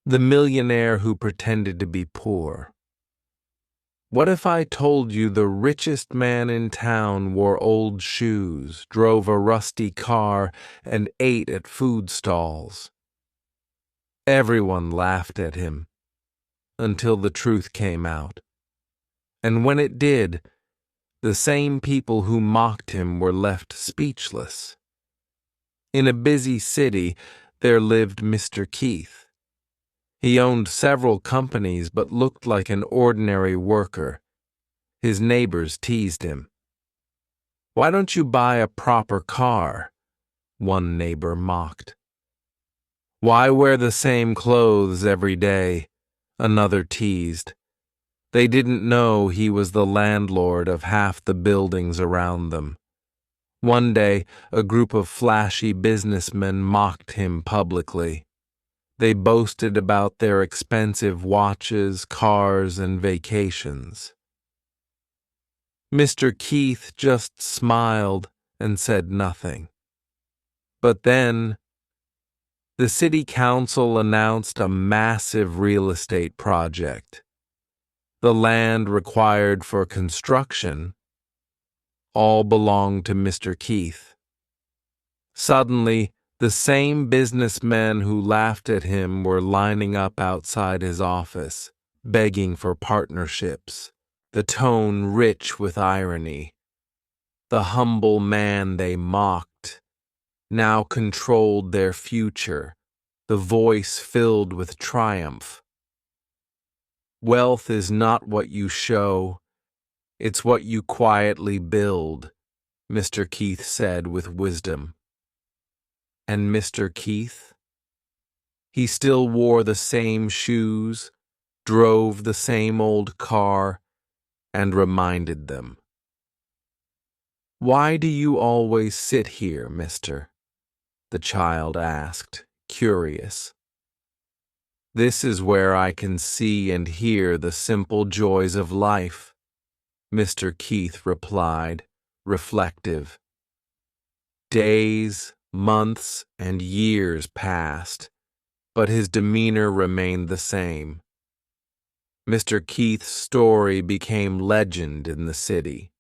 The millionaire who pretended to be poor. What if I told you the richest man in town wore old shoes, drove a rusty car, and ate at food stalls? Everyone laughed at him until the truth came out. And when it did, the same people who mocked him were left speechless. In a busy city, there lived Mr. Keith. He owned several companies but looked like an ordinary worker. His neighbors teased him. "Why don't you buy a proper car?" one neighbor mocked. "Why wear the same clothes every day?" another teased. They didn't know he was the landlord of half the buildings around them. One day, a group of flashy businessmen mocked him publicly. They boasted about their expensive watches, cars, and vacations. Mr. Keith just smiled and said nothing. But then, the city council announced a massive real estate project. The land required for construction all belonged to Mr. Keith. Suddenly, the same businessmen who laughed at him were lining up outside his office, begging for partnerships, the tone rich with irony. The humble man they mocked now controlled their future, the voice filled with triumph. "Wealth is not what you show, it's what you quietly build," Mr. Keith said with wisdom. And Mr. Keith? He still wore the same shoes, drove the same old car, and reminded them. "Why do you always sit here, mister?" the child asked, curious. "This is where I can see and hear the simple joys of life," Mr. Keith replied, reflective. Days, months, and years passed, but his demeanor remained the same. Mr. Keith's story became legend in the city.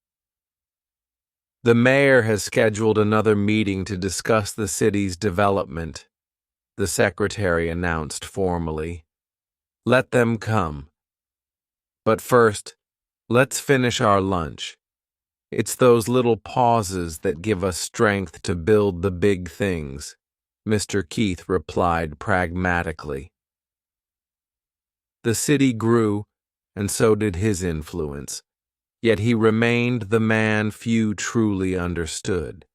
"The mayor has scheduled another meeting to discuss the city's development," the secretary announced formally. "Let them come. But first, let's finish our lunch. It's those little pauses that give us strength to build the big things," Mr. Keith replied pragmatically. The city grew, and so did his influence, yet he remained the man few truly understood.